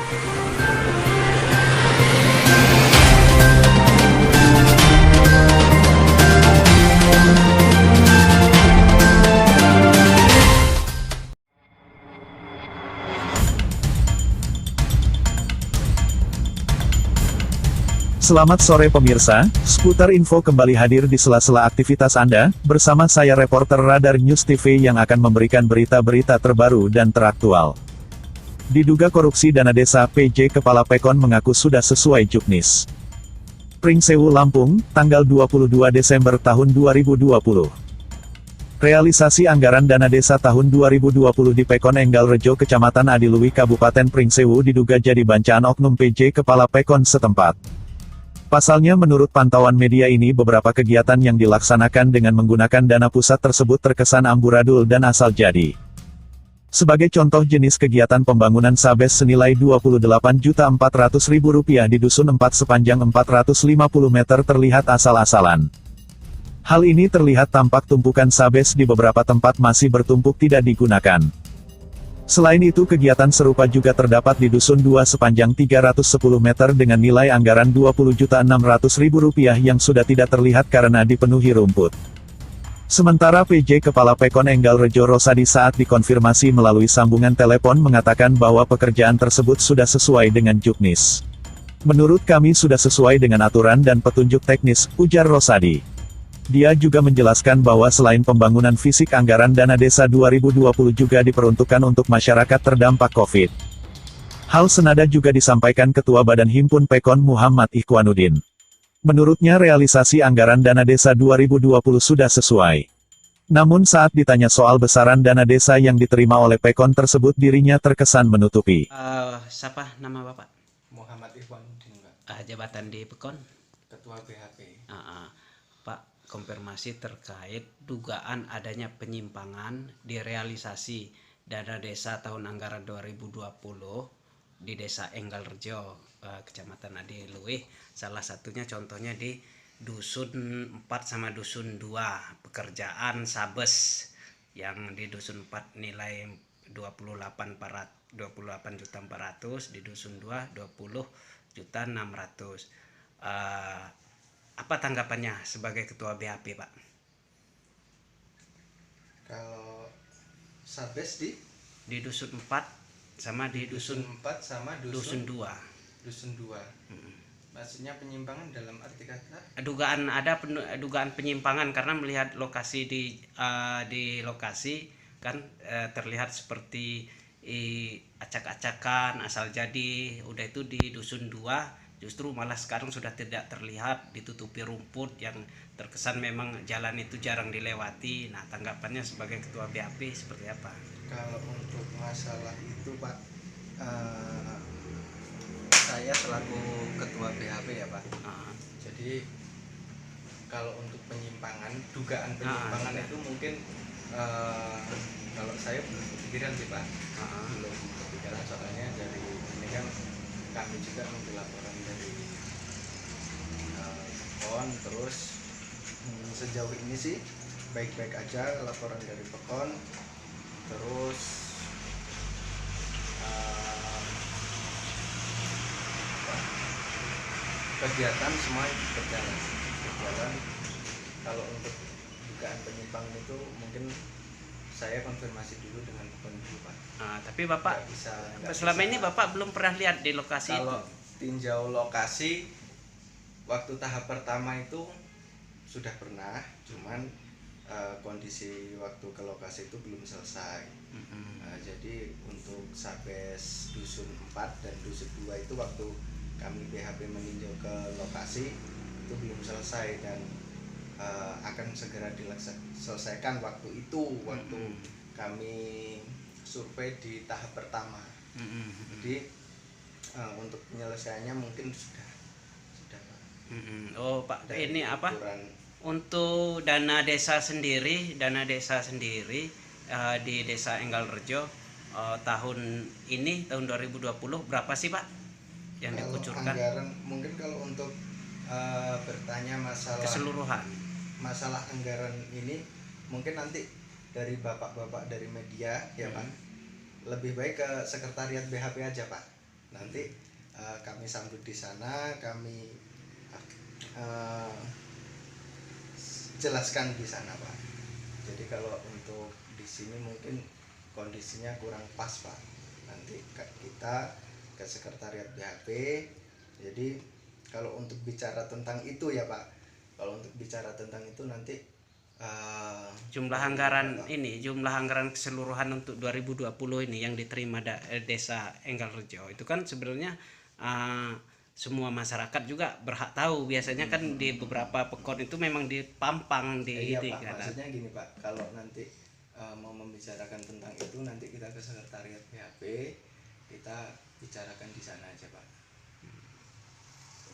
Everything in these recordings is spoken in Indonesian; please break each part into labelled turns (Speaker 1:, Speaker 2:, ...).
Speaker 1: Selamat sore pemirsa, seputar info kembali hadir di sela-sela aktivitas Anda, bersama saya reporter Radar News TV yang akan memberikan berita-berita terbaru dan teraktual. Diduga korupsi dana desa, PJ Kepala Pekon mengaku sudah sesuai juknis. Pringsewu Lampung, tanggal 22 Desember tahun 2020. Realisasi anggaran dana desa tahun 2020 di Pekon Enggal Rejo Kecamatan Adiluwi Kabupaten Pringsewu diduga jadi bancaan oknum PJ Kepala Pekon setempat. Pasalnya menurut pantauan media ini beberapa kegiatan yang dilaksanakan dengan menggunakan dana pusat tersebut terkesan amburadul dan asal jadi. Sebagai contoh jenis kegiatan pembangunan sabes senilai Rp28.400.000 di Dusun 4 sepanjang 450 meter terlihat asal-asalan. Hal ini terlihat tampak tumpukan sabes di beberapa tempat masih bertumpuk tidak digunakan. Selain itu kegiatan serupa juga terdapat di Dusun 2 sepanjang 310 meter dengan nilai anggaran Rp20.600.000 yang sudah tidak terlihat karena dipenuhi rumput. Sementara PJ Kepala Pekon Enggal Rejo Rosadi saat dikonfirmasi melalui sambungan telepon mengatakan bahwa pekerjaan tersebut sudah sesuai dengan juknis. Menurut kami sudah sesuai dengan aturan dan petunjuk teknis, ujar Rosadi. Dia juga menjelaskan bahwa selain pembangunan fisik anggaran dana desa 2020 juga diperuntukkan untuk masyarakat terdampak COVID. Hal senada juga disampaikan Ketua Badan Himpun Pekon Muhammad Ikhwanuddin. Menurutnya realisasi anggaran dana desa 2020 sudah sesuai. Namun saat ditanya soal besaran dana desa yang diterima oleh Pekon tersebut dirinya terkesan menutupi.
Speaker 2: Siapa nama Bapak?
Speaker 3: Muhammad Ikhwanuddin, Pak.
Speaker 2: Jabatan di Pekon?
Speaker 3: Ketua BHP.
Speaker 2: Pak, konfirmasi terkait dugaan adanya penyimpangan di realisasi dana desa tahun anggaran 2020 di Desa Enggal Rejo, Kecamatan Adiluwi. Salah satunya contohnya di Dusun 4 sama Dusun 2, pekerjaan sabes yang di Dusun 4 nilai 28.400, di Dusun 2 20.600.000. Apa tanggapannya sebagai Ketua BHP, Pak?
Speaker 3: Kalau sabes di
Speaker 2: Dusun 4 sama di Dusun
Speaker 3: 4 sama
Speaker 2: Dusun 2.
Speaker 3: Dusun 2. Maksudnya penyimpangan dalam arti kata?
Speaker 2: Dugaan penyimpangan karena melihat lokasi di lokasi kan terlihat seperti acak-acakan asal jadi. Udah itu di Dusun 2 justru malah sekarang sudah tidak terlihat, ditutupi rumput yang terkesan memang jalan itu jarang dilewati. Nah, tanggapannya sebagai Ketua BHP seperti apa?
Speaker 3: Kalau untuk masalah itu, Pak, saya selaku Ketua BHP ya, Pak. Jadi kalau untuk penyimpangan, dugaan penyimpangan itu mungkin kalau saya belum kepikiran sih, Pak. Belum kepikiran soalnya dari ini kan kami juga mengambil laporan dari Pekon, terus sejauh ini sih baik-baik aja laporan dari Pekon, terus kegiatan semua berjalan. Kalau untuk dugaan penyimpangan itu mungkin saya konfirmasi dulu dengan Pekon dulu, Pak.
Speaker 2: Tapi Bapak selama ini Bapak belum pernah lihat di lokasi
Speaker 3: kalau
Speaker 2: itu?
Speaker 3: Tinjau lokasi waktu tahap pertama itu sudah pernah, cuman kondisi waktu ke lokasi itu belum selesai. Jadi untuk sabes Dusun 4 dan Dusun 2 itu waktu kami BHP meninjau ke lokasi itu belum selesai dan akan segera diselesaikan waktu itu, waktu kami survei di tahap pertama. Jadi untuk penyelesaiannya mungkin sudah Pak.
Speaker 2: Oh, Pak,
Speaker 3: Dan
Speaker 2: ini apa?
Speaker 3: ukuran,
Speaker 2: Untuk dana desa sendiri di Desa Enggal Rejo tahun 2020 berapa sih, Pak, yang
Speaker 3: kalau
Speaker 2: dikucurkan?
Speaker 3: anggaran mungkin kalau untuk bertanya masalah
Speaker 2: Keseluruhan.
Speaker 3: masalah anggaran ini mungkin nanti dari bapak-bapak dari media ya Pak, lebih baik ke sekretariat BHP aja, Pak. Nanti kami sambut di sana, kami jelaskan di sana Pak. Jadi kalau untuk di sini mungkin kondisinya kurang pas Pak. Nanti kita ke sekretariat BHP. Jadi kalau untuk bicara tentang itu ya Pak, kalau untuk bicara tentang itu nanti
Speaker 2: jumlah anggaran keseluruhan untuk 2020 ini yang diterima desa Enggalrejo itu kan sebenarnya semua masyarakat juga berhak tahu. Biasanya kan di beberapa pekon itu memang dipampang di
Speaker 3: iya
Speaker 2: ini,
Speaker 3: Pak,
Speaker 2: kan.
Speaker 3: maksudnya gini Pak, kalau nanti mau membicarakan tentang itu nanti kita ke sekretariat BHP, kita bicarakan di sana aja Pak.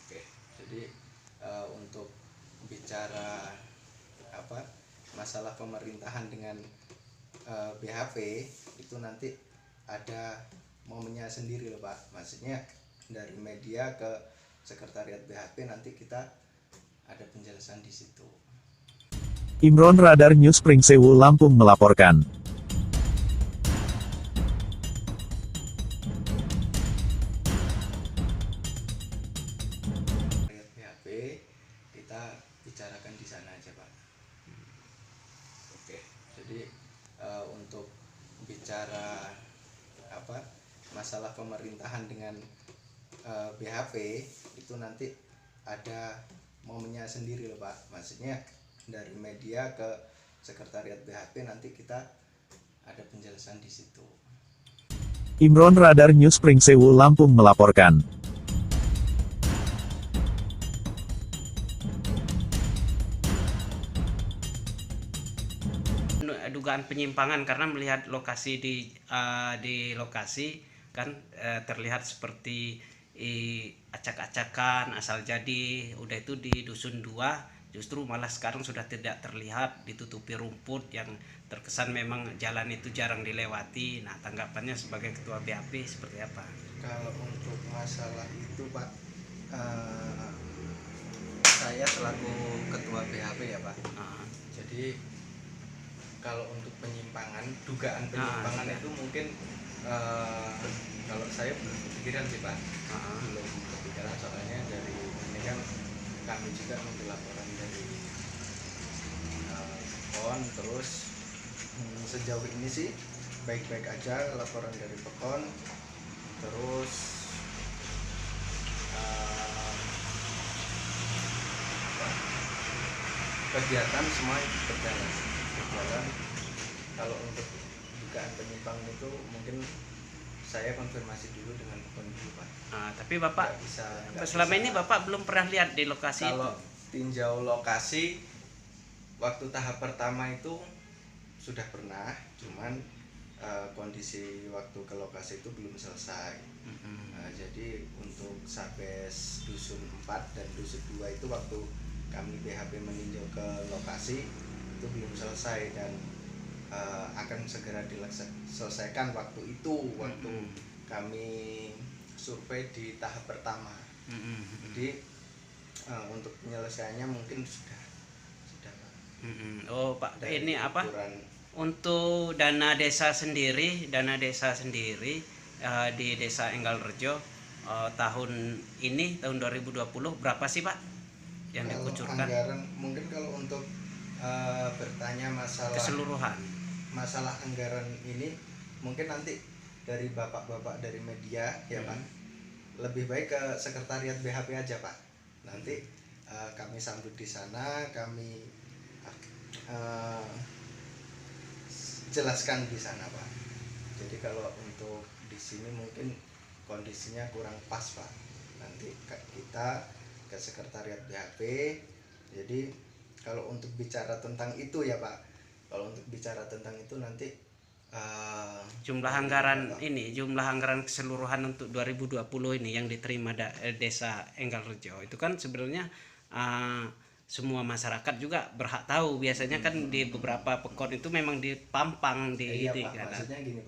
Speaker 3: Oke, jadi untuk bicara masalah pemerintahan dengan BHP itu nanti ada momennya sendiri loh Pak. Maksudnya dari media ke sekretariat BHP nanti kita ada penjelasan di situ.
Speaker 1: Imron Radar News Pringsewu Lampung melaporkan.
Speaker 3: BHP kita bicarakan di sana aja Pak. Oke, jadi untuk bicara masalah pemerintahan dengan BHP itu nanti ada momennya sendiri loh Pak. Maksudnya dari media ke sekretariat BHP nanti kita ada penjelasan di situ.
Speaker 1: Imron Radar News Pringsewu Lampung melaporkan.
Speaker 2: Dugaan penyimpangan karena melihat lokasi di lokasi kan terlihat seperti acak-acakan asal jadi, udah itu di dusun 2 justru malah sekarang sudah tidak terlihat, ditutupi rumput yang terkesan memang jalan itu jarang dilewati. Nah, tanggapannya sebagai ketua BHP seperti apa?
Speaker 3: Kalau untuk masalah itu Pak, saya selaku ketua BHP ya Pak. Jadi kalau untuk penyimpangan, dugaan penyimpangan itu mungkin kalau saya belum kepikiran sih Pak. Belum kepikiran soalnya dari ini kan kami juga mengambil laporan dari Pekon, terus sejauh ini sih baik-baik aja laporan dari Pekon, terus kegiatan semua berjalan. Kalau untuk dugaan penyimpangan itu mungkin saya konfirmasi dulu dengan Pekon dulu Pak.
Speaker 2: Tapi Bapak selama ini Bapak belum pernah lihat di lokasi
Speaker 3: kalau
Speaker 2: itu?
Speaker 3: Tinjau lokasi waktu tahap pertama itu sudah pernah, cuman kondisi waktu ke lokasi itu belum selesai. Jadi untuk Sabes Dusun 4 dan Dusun 2 itu waktu kami BHP meninjau ke lokasi itu belum selesai dan akan segera diselesaikan waktu itu, waktu kami survei di tahap pertama. Jadi untuk penyelesaiannya mungkin sudah Pak.
Speaker 2: Oh Pak,
Speaker 3: Dan
Speaker 2: ini apa?
Speaker 3: ukuran,
Speaker 2: Untuk dana desa sendiri di desa Enggalrejo tahun ini, tahun 2020 berapa sih Pak yang
Speaker 3: kalau
Speaker 2: dikucurkan?
Speaker 3: anggaran mungkin kalau untuk bertanya
Speaker 2: Keseluruhan.
Speaker 3: masalah anggaran ini mungkin nanti dari bapak-bapak dari media ya Pak, lebih baik ke sekretariat BHP aja Pak. Nanti kami sambut di sana, kami jelaskan di sana Pak. Jadi kalau untuk di sini mungkin kondisinya kurang pas Pak. Nanti kita ke sekretariat BHP. Jadi kalau untuk bicara tentang itu ya Pak, kalau untuk bicara tentang itu nanti
Speaker 2: jumlah anggaran keseluruhan untuk 2020 ini yang diterima desa Enggalrejo itu kan sebenarnya semua masyarakat juga berhak tahu. Biasanya kan di beberapa pekon itu memang dipampang di
Speaker 3: iya
Speaker 2: ini,
Speaker 3: Pak,
Speaker 2: kan.
Speaker 3: maksudnya gini